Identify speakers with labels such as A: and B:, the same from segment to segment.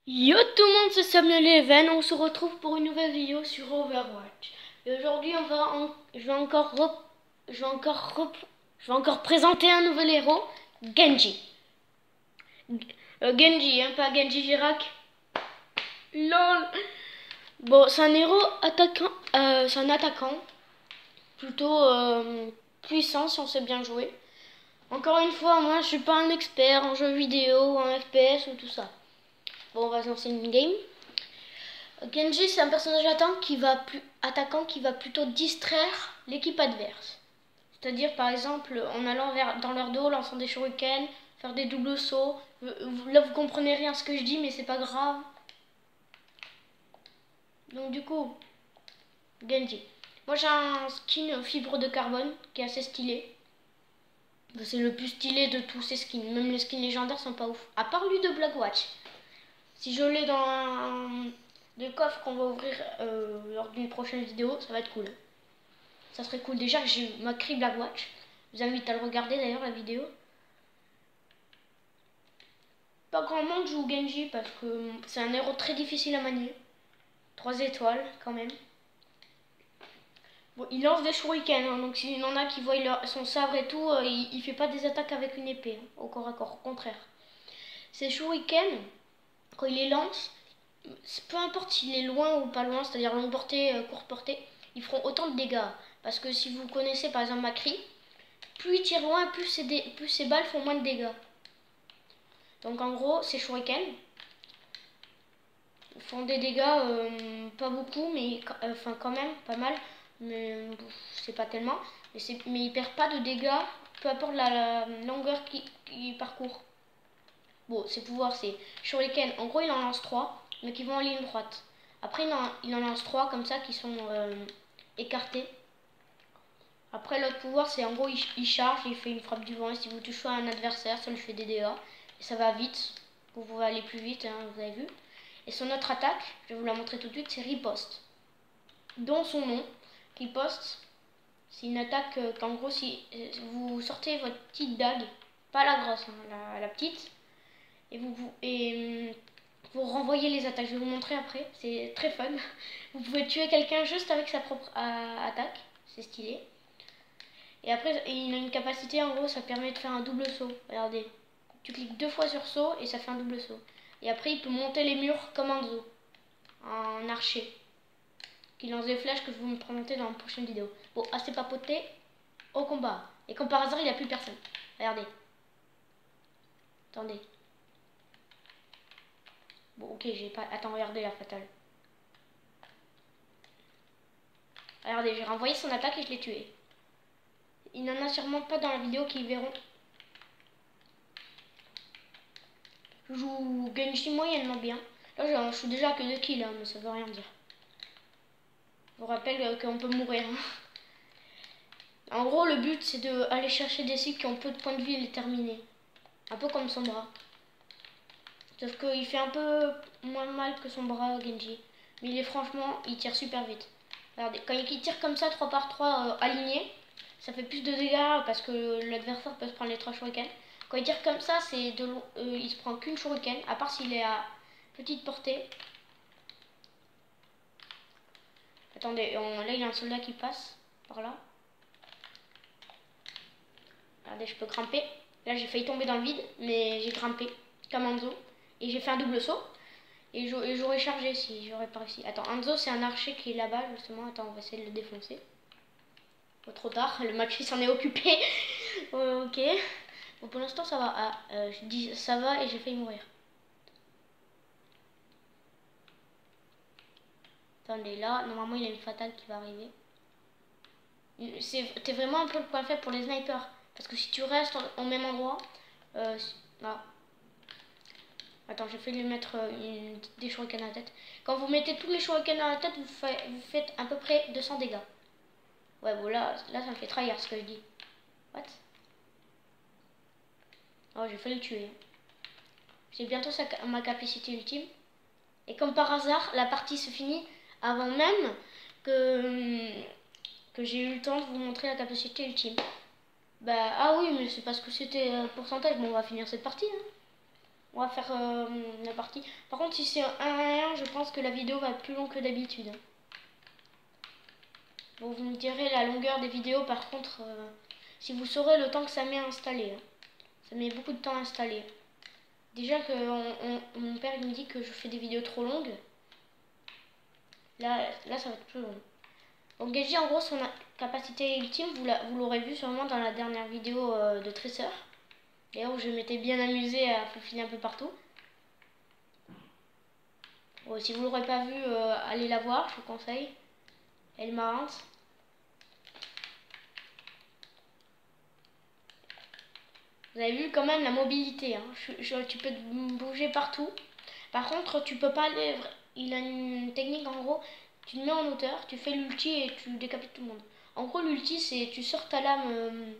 A: Yo tout le monde, c'est Samuel Leven, on se retrouve pour une nouvelle vidéo sur Overwatch. Et aujourd'hui je vais encore présenter un nouvel héros, Genji. Genji, hein, pas Genji Girac. LOL. Bon, c'est un héros attaquant, c'est un attaquant plutôt puissant si on sait bien jouer. Encore une fois, moi je suis pas un expert en jeux vidéo, en FPS ou tout ça. Bon, on va se lancer une game. Genji, c'est un personnage attaquant qui va plutôt distraire l'équipe adverse. C'est-à-dire, par exemple, en allant dans leur dos, lançant des shurikens, faire des doubles sauts. Là, vous comprenez rien à ce que je dis, mais c'est pas grave. Donc, du coup, Genji. Moi, j'ai un skin fibre de carbone qui est assez stylé. C'est le plus stylé de tous ces skins. Même les skins légendaires sont pas ouf. À part lui de Blackwatch. Si je l'ai dans le coffre qu'on va ouvrir lors d'une prochaine vidéo, ça va être cool. Ça serait cool. Déjà que j'ai ma cri Blackwatch. Je vous invite à le regarder d'ailleurs la vidéo. Pas grand monde joue Genji parce que c'est un héros très difficile à manier. 3 étoiles quand même. Bon, il lance des shurikens, hein, donc s'il y en a qui voient son sabre et tout, il fait pas des attaques avec une épée, hein, au corps à corps, au contraire. Ces shurikens, quand il les lance, peu importe s'il est loin ou pas loin, c'est-à-dire longue portée, courte portée, ils feront autant de dégâts. Parce que si vous connaissez par exemple Macri, plus il tire loin, plus ses balles font moins de dégâts. Donc en gros, ces shurikens font des dégâts, pas beaucoup, mais enfin quand même pas mal, mais c'est pas tellement. Mais il perd pas de dégâts, peu importe la longueur qu'il parcourt. Bon, ses pouvoirs c'est shuriken, en gros il en lance 3, mais qui vont en ligne droite. Après il en lance 3 comme ça qui sont écartés. Après l'autre pouvoir c'est en gros il charge, il fait une frappe du vent et si vous touchez un adversaire ça lui fait des dégâts. Et ça va vite, vous pouvez aller plus vite, hein, vous avez vu. Et son autre attaque, je vais vous la montrer tout de suite, c'est riposte. Dont son nom, riposte, c'est une attaque qu'en gros si vous sortez votre petite dague, pas la grosse, hein, la petite, et vous renvoyez les attaques. Je vais vous montrer après, c'est très fun. Vous pouvez tuer quelqu'un juste avec sa propre attaque, c'est stylé. Et après, il a une capacité, en gros, ça permet de faire un double saut. Regardez, tu cliques 2 fois sur saut et ça fait un double saut. Et après, il peut monter les murs comme Hanzo, un archer, qui lance des flèches que je vais vous présenter dans la prochaine vidéo. Bon, assez papoté, au combat. Et comme par hasard, il n'y a plus personne. Regardez. Attendez. Bon, ok, j'ai pas... Attends, regardez la fatale. Regardez, j'ai renvoyé son attaque et je l'ai tué. Il n'en a sûrement pas dans la vidéo qu'ils verront. Je joue Genji moyennement bien. Là, je suis déjà à que 2 kills, hein, mais ça veut rien dire. Je vous rappelle qu'on peut mourir. Hein. En gros, le but, c'est d'aller chercher des cibles qui ont peu de points de vie et les terminer. Un peu comme son bras. Sauf qu'il fait un peu moins mal que son bras, Genji. Mais franchement, il tire super vite. Regardez, quand il tire comme ça, 3 par 3 alignés, ça fait plus de dégâts parce que l'adversaire peut se prendre les 3 shurikens. Quand il tire comme ça, il se prend qu'une shuriken, à part s'il est à petite portée. Attendez, là il y a un soldat qui passe par là. Regardez, je peux grimper. Là j'ai failli tomber dans le vide, mais j'ai grimpé comme Hanzo. Et j'ai fait un double saut. Et j'aurais chargé si j'aurais pas réussi. Attends, Hanzo c'est un archer qui est là-bas justement. Attends, on va essayer de le défoncer. Oh, trop tard, le match s'en est occupé. Ok. Bon, pour l'instant ça va. Ah, je dis ça va et j'ai failli mourir. Attendez, là, normalement il y a une fatale qui va arriver. T'es vraiment un peu le point faible pour les snipers. Parce que si tu restes au même endroit... là. Attends, j'ai fait lui mettre des shurikens à la tête. Quand vous mettez tous les shurikens à la tête, vous faites à peu près 200 dégâts. Ouais, bon là ça me fait trahir ce que je dis. What? Oh, j'ai failli le tuer. J'ai bientôt ma capacité ultime. Et comme par hasard, la partie se finit avant même que j'ai eu le temps de vous montrer la capacité ultime. Bah, ah oui, mais c'est parce que c'était pourcentage. Bon, on va finir cette partie. Hein. On va faire la partie. Par contre, si c'est un 1, je pense que la vidéo va être plus longue que d'habitude. Bon, vous me direz la longueur des vidéos, par contre, si vous saurez le temps que ça met à installer. Hein. Ça met beaucoup de temps à installer. Déjà que mon père il me dit que je fais des vidéos trop longues. Là ça va être plus long. Donc Genji, en gros, son capacité ultime, vous l'aurez vu sûrement dans la dernière vidéo de Tracer. D'ailleurs, où je m'étais bien amusée à faufiler un peu partout. Bon, si vous ne l'aurez pas vu, allez la voir, je vous conseille. Elle est marrante. Vous avez vu quand même la mobilité. Hein. Tu peux bouger partout. Par contre, tu peux pas aller. Il a une technique en gros. Tu te mets en hauteur, tu fais l'ulti et tu décapites tout le monde. En gros, l'ulti, c'est tu sors ta lame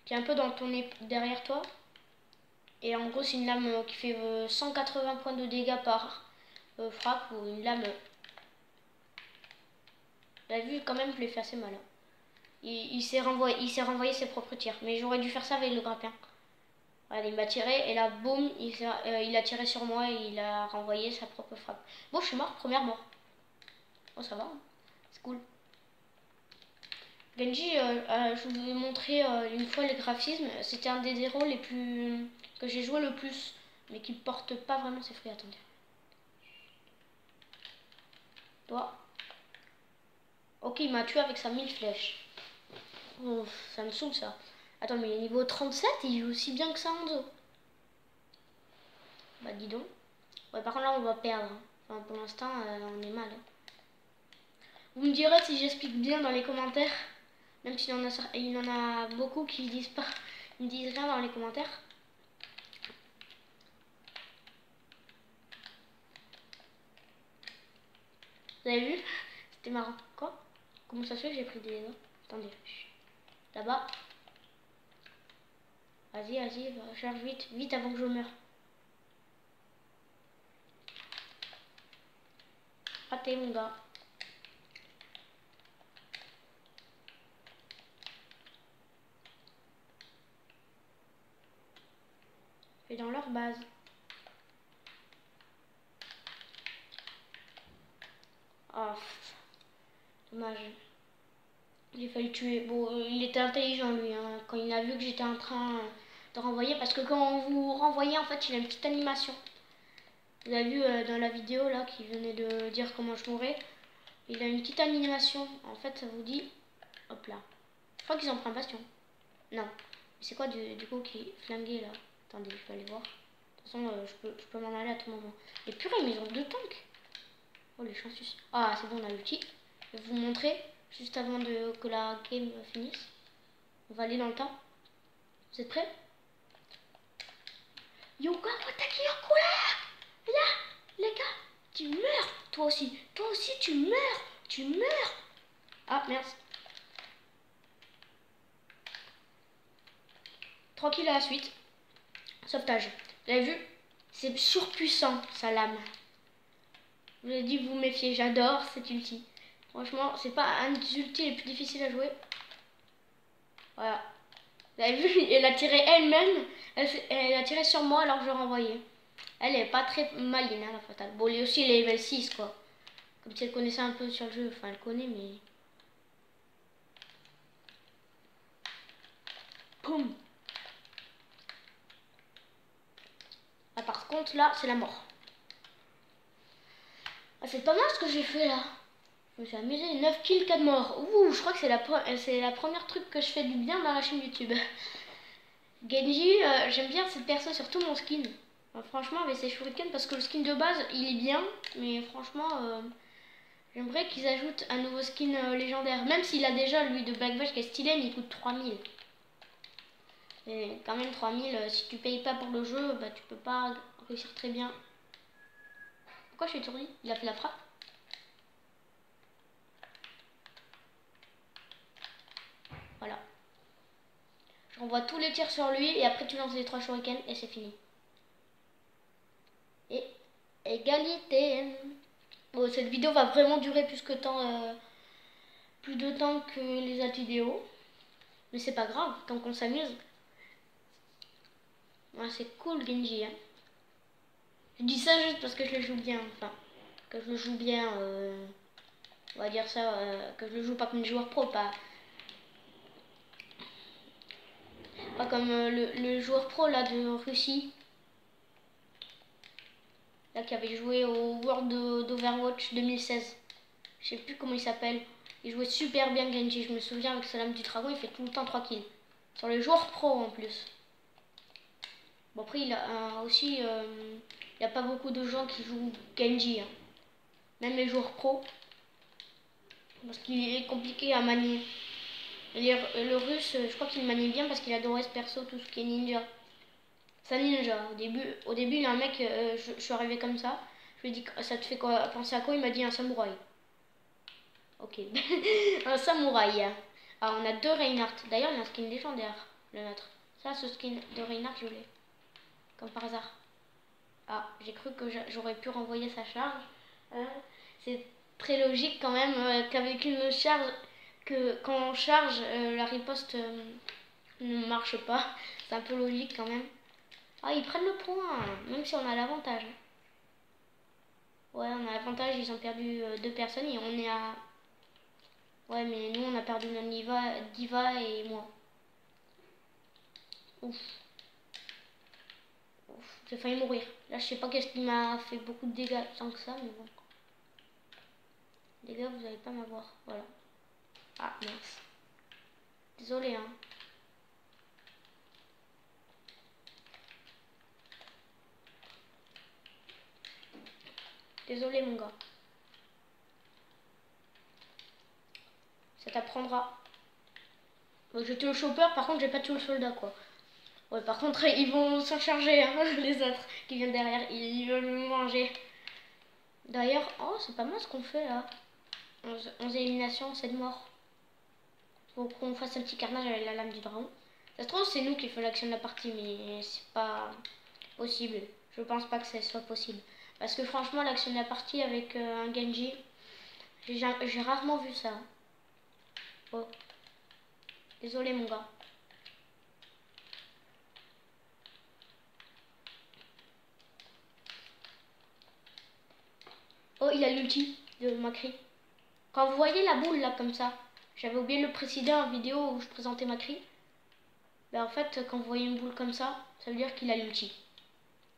A: qui est un peu dans derrière toi. Et en gros, c'est une lame qui fait 180 points de dégâts par frappe ou une lame. Vous avez vu quand même, je l'ai fait assez mal. Hein. Il s'est renvoyé ses propres tirs. Mais j'aurais dû faire ça avec le grappin. Voilà, il m'a tiré et là, boum, il a tiré sur moi et il a renvoyé sa propre frappe. Bon, je suis mort, première mort. Oh, ça va, hein. C'est cool. Genji, je vous ai montré une fois les graphismes. C'était un des héros les plus que j'ai joué le plus, mais qui porte pas vraiment ses fruits. Attendez. Toi. Ok, il m'a tué avec sa 1000 flèches. Oh, ça me saoule ça. Attends, mais il est niveau 37, il joue aussi bien que ça en dos. Bah dis donc. Ouais, par contre là on va perdre. Hein. Enfin, pour l'instant, on est mal. Hein. Vous me direz si j'explique bien dans les commentaires. Même s'il y en a beaucoup qui disent pas, ils me disent rien dans les commentaires. Vous avez vu? C'était marrant. Quoi? Comment ça se fait que j'ai pris des... Attendez. Là-bas. Vas-y, charge vite. Vite avant que je meure. Raté mon gars. Et dans leur base. Oh, dommage. Il a fallu tuer. Bon, il était intelligent lui, hein, quand il a vu que j'étais en train de renvoyer. Parce que quand vous renvoyez, en fait, il a une petite animation. Vous avez vu dans la vidéo là, qui venait de dire comment je mourrais. Il a une petite animation. En fait, ça vous dit... Hop là. Je crois qu'ils ont pris un bastion. Non. C'est quoi du coup qui est flingué là? Attendez, je vais aller voir. De toute façon, je peux m'en aller à tout moment. Et purée, mais ils ont 2 tanks. Oh, les chances. Ah, c'est bon, on a l'outil. Je vais vous montrer juste avant que la game finisse. On va aller dans le temps. Vous êtes prêts? Yoga, là, les gars, tu meurs. Toi aussi, tu meurs. Ah, merde. Tranquille à la suite. Sauvetage. Vous avez vu? C'est surpuissant, sa lame. Je vous ai dit, vous méfiez. J'adore cet ulti. Franchement, c'est pas un des ultis les plus difficiles à jouer. Voilà. Vous avez vu? Elle a tiré elle-même. Elle a tiré sur moi alors que je renvoyais. Elle est pas très maligne, hein, la fatale. Bon, elle est aussi level 6, quoi. Comme si elle connaissait un peu sur le jeu. Enfin, elle connaît, mais... Boum. Ah, par contre, là, c'est la mort. Ah, c'est pas mal ce que j'ai fait, là. Je me suis amusé. 9 kills, 4 morts. Ouh, je crois que c'est la première truc que je fais du bien dans la chaîne YouTube. Genji, j'aime bien cette perso, surtout mon skin. Enfin, franchement, avec ses shurikens, parce que le skin de base, il est bien. Mais franchement, j'aimerais qu'ils ajoutent un nouveau skin légendaire. Même s'il a déjà, lui, de Black Vache qui est stylé, mais il coûte 3000. Et quand même 3000, si tu payes pas pour le jeu, bah tu peux pas réussir très bien. Pourquoi je suis étourdi? Il a fait la frappe. Voilà. Je renvoie tous les tirs sur lui et après tu lances les 3 shurikens et c'est fini. Et égalité. Bon, cette vidéo va vraiment durer plus de temps que les autres vidéos. Mais c'est pas grave, tant qu'on s'amuse. Ouais, c'est cool Genji. Hein. Je dis ça juste parce que je le joue bien. Enfin, que je le joue bien. On va dire ça. Que je le joue pas comme joueur pro. Pas comme le joueur pro là de Russie. Là qui avait joué au World d'Overwatch 2016. Je sais plus comment il s'appelle. Il jouait super bien Genji. Je me souviens avec sa lame du dragon. Il fait tout le temps 3 kills. Sur les joueurs pro en plus. Bon après il a aussi... il n'y a pas beaucoup de gens qui jouent Genji. Hein. Même les joueurs pro. Parce qu'il est compliqué à manier. Le russe, je crois qu'il manie bien parce qu'il adorait ce perso, tout ce qui est ninja. C'est un ninja. Au début, il y a un mec, je suis arrivé comme ça. Je lui ai dit, ça te fait quoi, penser à quoi? Il m'a dit un samouraï. Ok. Un samouraï. Alors, on a 2 Reinhardt. D'ailleurs, il y a un skin légendaire, le nôtre. Ça, ce skin de Reinhardt, je l'ai. Comme par hasard. Ah, j'ai cru que j'aurais pu renvoyer sa charge. C'est très logique quand même qu'avec une charge, que quand on charge, la riposte ne marche pas. C'est un peu logique quand même. Ah, ils prennent le point, même si on a l'avantage. Ouais, on a l'avantage, ils ont perdu 2 personnes et on est à... Ouais, mais nous, on a perdu notre Diva et moi. Ouf. Ouf, j'ai failli mourir. Là, je sais pas qu'est-ce qui m'a fait beaucoup de dégâts tant que ça, mais bon. Les gars, vous n'allez pas m'avoir. Voilà. Ah, mince. Désolé, hein. Désolé, mon gars. Ça t'apprendra. J'étais le chopper, par contre, j'ai pas tué le soldat, quoi. Ouais, par contre, ils vont s'en charger, hein, les autres qui viennent derrière. Ils veulent me manger. D'ailleurs, oh, c'est pas mal ce qu'on fait, là. 11 éliminations, 7 morts. Faut qu'on fasse un petit carnage avec la lame du dragon. Ça se trouve, c'est nous qui faisons l'action de la partie, mais c'est pas possible. Je pense pas que ça soit possible. Parce que franchement, l'action de la partie avec un Genji, j'ai rarement vu ça. Oh. Désolé, mon gars. Oh, il a l'ulti de Macri. Quand vous voyez la boule là comme ça, j'avais oublié de le préciser en vidéo où je présentais Macri. Ben, en fait, quand vous voyez une boule comme ça veut dire qu'il a l'ulti.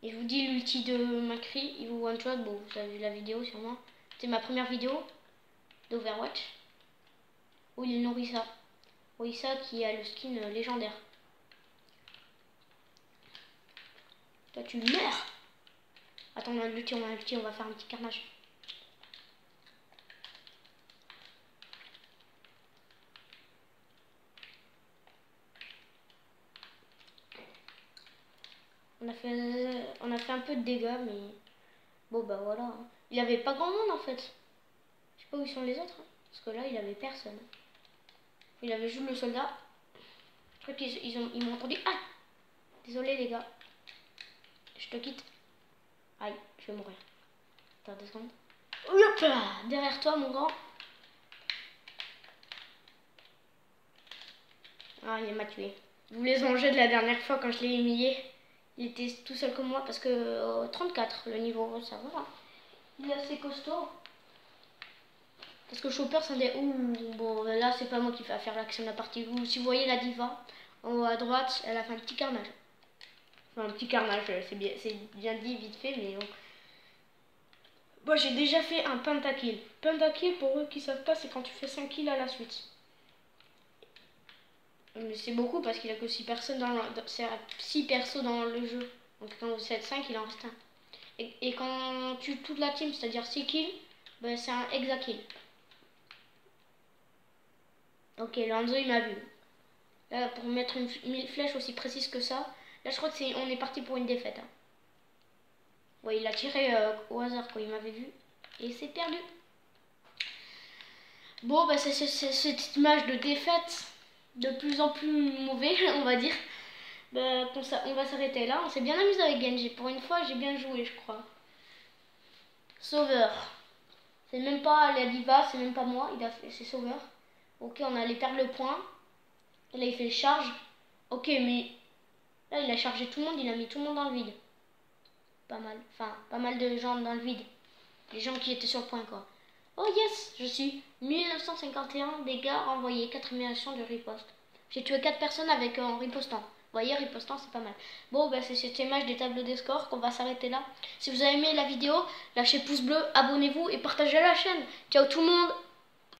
A: Et je vous dis l'ulti de Macri, il vous one shot. Bon, vous avez vu la vidéo sûrement. C'était ma première vidéo d'Overwatch où il nourrit ça. Orisa qui a le skin légendaire. Toi tu meurs. Attends, on a l'ulti, on va faire un petit carnage. On a fait un peu de dégâts, mais bon bah voilà. Il avait pas grand monde en fait. Je sais pas où ils sont les autres, hein. Parce que là il avait personne. Il avait juste le soldat. Je crois qu'ils m'ont entendu. Ah, désolé les gars. Je te quitte. Aïe, je vais mourir. Attends 2 secondes. Hop là, derrière toi mon grand. Ah, il m'a tué. Vous les mangez de la dernière fois quand je l'ai humilié. Il était tout seul comme moi parce que 34 le niveau, ça va. Il est assez costaud. Parce que Chopper, c'est des... Ouh, bon, là, c'est pas moi qui vais faire l'action de la partie. Si vous voyez la diva, en haut à droite, elle a fait un petit carnage. Enfin, un petit carnage, c'est bien dit, vite fait, mais bon. Moi, j'ai déjà fait un pentakill. Pentakill, pour eux qui savent pas, c'est quand tu fais 5 kills à la suite. Mais c'est beaucoup parce qu'il a que 6 personnes c'est 6 persos dans le jeu. Donc quand vous êtes 5, il en reste un. Et quand on tue toute la team, c'est-à-dire 6 kills, ben c'est un hexa kill. Ok, Lorenzo il m'a vu. Là, pour mettre une flèche aussi précise que ça, là je crois que on est parti pour une défaite. Hein. Ouais, il a tiré au hasard quand il m'avait vu. Et c'est perdu. Bon, bah c'est cette image de défaite de plus en plus mauvais, on va dire. Bah, on va s'arrêter là. On s'est bien amusé avec Genji. Pour une fois, j'ai bien joué, je crois. Sauveur. C'est même pas la diva, c'est même pas moi. C'est Sauveur. Ok, on allait perdre le point. Et là, il fait charge. Ok, mais là, il a chargé tout le monde. Il a mis tout le monde dans le vide. pas mal. Enfin, pas mal de gens dans le vide. Les gens qui étaient sur le point, quoi. Oh yes, je suis 1951 dégâts envoyés, 4 améliorations de riposte. J'ai tué 4 personnes avec en ripostant. Vous voyez, ripostant, c'est pas mal. Bon, bah, c'est cette image des tableaux des scores qu'on va s'arrêter là. Si vous avez aimé la vidéo, lâchez pouce bleu, abonnez-vous et partagez la chaîne. Ciao tout le monde!